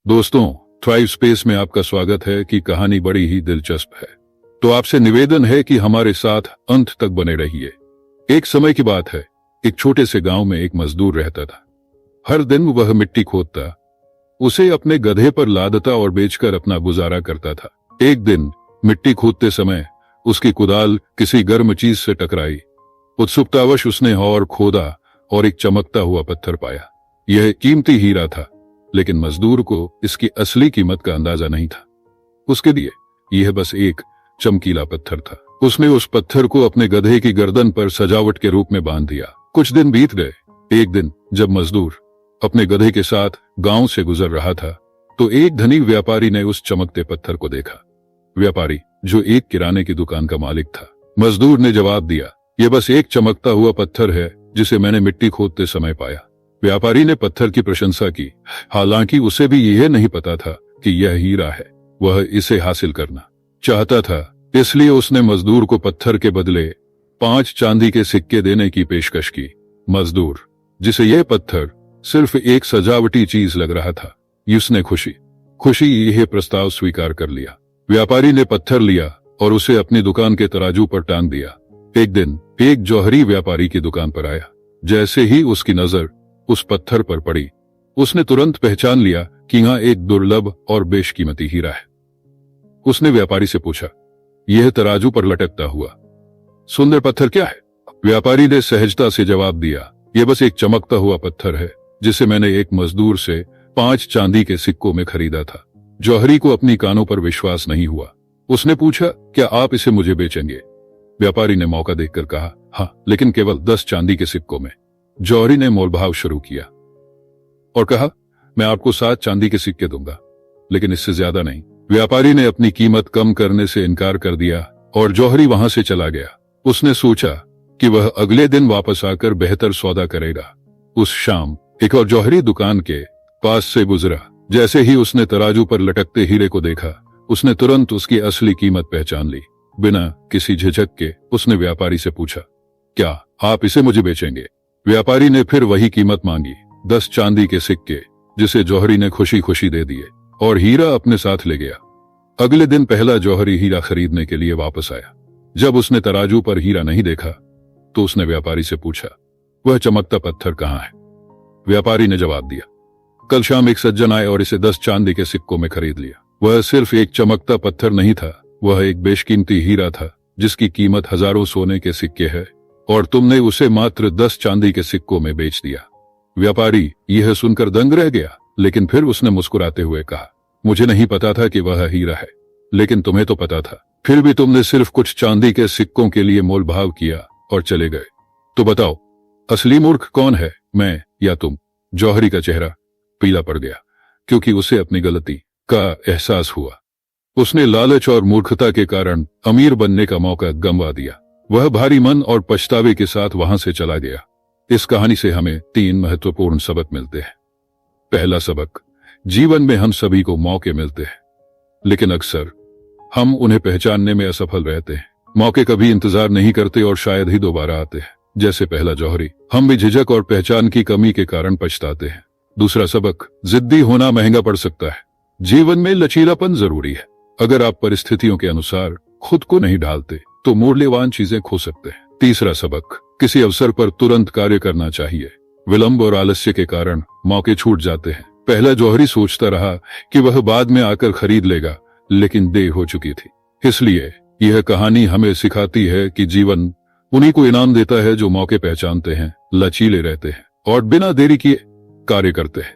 दोस्तों, thrive space में आपका स्वागत है कि कहानी बड़ी ही दिलचस्प है। तो आपसे निवेदन है कि हमारे साथ अंत तक बने रहिए। एक समय की बात है, एक छोटे से गांव में एक मजदूर रहता था। हर दिन वह मिट्टी खोदता, उसे अपने गधे पर लादता और बेचकर अपना गुजारा करता था। एक दिन मिट्टी खोदते समय उसकी कुदाल किसी गर्म चीज से टकराई। उत्सुकतावश उसने और खोदा और एक चमकता हुआ पत्थर पाया। यह कीमती हीरा था, लेकिन मजदूर को इसकी असली कीमत का अंदाजा नहीं था। उसके लिए यह बस एक चमकीला पत्थर था। उसने उस पत्थर को अपने गधे की गर्दन पर सजावट के रूप में बांध दिया। कुछ दिन बीत गए। एक दिन जब मजदूर अपने गधे के साथ गांव से गुजर रहा था, तो एक धनी व्यापारी ने उस चमकते पत्थर को देखा। व्यापारी, जो एक किराने की दुकान का मालिक था। मजदूर ने जवाब दिया, यह बस एक चमकता हुआ पत्थर है जिसे मैंने मिट्टी खोदते समय पाया। व्यापारी ने पत्थर की प्रशंसा की, हालांकि उसे भी यह नहीं पता था कि यह हीरा है। वह इसे हासिल करना चाहता था, इसलिए उसने मजदूर को पत्थर के बदले 5 चांदी के सिक्के देने की पेशकश की। मजदूर, जिसे यह पत्थर सिर्फ एक सजावटी चीज लग रहा था, उसने खुशी यह प्रस्ताव स्वीकार कर लिया। व्यापारी ने पत्थर लिया और उसे अपनी दुकान के तराजू पर टांग दिया। एक दिन एक जौहरी व्यापारी की दुकान पर आया। जैसे ही उसकी नजर उस पत्थर पर पड़ी, उसने तुरंत पहचान लिया कि यहाँ एक दुर्लभ और बेशकीमती हीरा है। उसने व्यापारी से पूछा, यह तराजू पर लटकता हुआ सुंदर पत्थर क्या है? व्यापारी ने सहजता से जवाब दिया, यह बस एक चमकता हुआ पत्थर है जिसे मैंने एक मजदूर से 5 चांदी के सिक्कों में खरीदा था। जौहरी को अपनी कानों पर विश्वास नहीं हुआ। उसने पूछा, क्या आप इसे मुझे बेचेंगे? व्यापारी ने मौका देखकर कहा, हाँ, लेकिन केवल 10 चांदी के सिक्कों में। जौहरी ने मोलभाव शुरू किया और कहा, मैं आपको 7 चांदी के सिक्के दूंगा, लेकिन इससे ज्यादा नहीं। व्यापारी ने अपनी कीमत कम करने से इनकार कर दिया और जौहरी वहां से चला गया। उसने सोचा कि वह अगले दिन वापस आकर बेहतर सौदा करेगा। उस शाम एक और जौहरी दुकान के पास से गुजरा। जैसे ही उसने तराजू पर लटकते हीरे को देखा, उसने तुरंत उसकी असली कीमत पहचान ली। बिना किसी झिझक के उसने व्यापारी से पूछा, क्या आप इसे मुझे बेचेंगे? व्यापारी ने फिर वही कीमत मांगी, 10 चांदी के सिक्के, जिसे जौहरी ने खुशी खुशी दे दिए और हीरा अपने साथ ले गया। अगले दिन पहला जौहरी हीरा खरीदने के लिए वापस आया। जब उसने तराजू पर हीरा नहीं देखा, तो उसने व्यापारी से पूछा, वह चमकता पत्थर कहाँ है? व्यापारी ने जवाब दिया, कल शाम एक सज्जन आए और इसे 10 चांदी के सिक्कों में खरीद लिया। वह सिर्फ एक चमकता पत्थर नहीं था, वह एक बेशकीमती हीरा था जिसकी कीमत हजारों सोने के सिक्के है, और तुमने उसे मात्र 10 चांदी के सिक्कों में बेच दिया। व्यापारी यह सुनकर दंग रह गया, लेकिन फिर उसने मुस्कुराते हुए कहा, मुझे नहीं पता था कि वह हीरा है, लेकिन तुम्हें तो पता था। फिर भी तुमने सिर्फ कुछ चांदी के सिक्कों के लिए मोलभाव किया और चले गए। तो बताओ, असली मूर्ख कौन है, मैं या तुम? जौहरी का चेहरा पीला पड़ गया, क्योंकि उसे अपनी गलती का एहसास हुआ। उसने लालच और मूर्खता के कारण अमीर बनने का मौका गंवा दिया। वह भारी मन और पछतावे के साथ वहां से चला गया। इस कहानी से हमें 3 महत्वपूर्ण सबक मिलते हैं। पहला सबक, जीवन में हम सभी को मौके मिलते हैं, लेकिन अक्सर हम उन्हें पहचानने में असफल रहते हैं। मौके कभी इंतजार नहीं करते और शायद ही दोबारा आते हैं। जैसे पहला जौहरी, हम भी झिझक और पहचान की कमी के कारण पछताते हैं। दूसरा सबक, जिद्दी होना महंगा पड़ सकता है। जीवन में लचीलापन जरूरी है। अगर आप परिस्थितियों के अनुसार खुद को नहीं ढालते, तो मूल्यवान चीजें खो सकते हैं। तीसरा सबक, किसी अवसर पर तुरंत कार्य करना चाहिए। विलंब और आलस्य के कारण मौके छूट जाते हैं। पहला जौहरी सोचता रहा कि वह बाद में आकर खरीद लेगा, लेकिन देर हो चुकी थी। इसलिए यह कहानी हमें सिखाती है कि जीवन उन्हीं को इनाम देता है जो मौके पहचानते हैं, लचीले रहते हैं और बिना देरी किए कार्य करते हैं।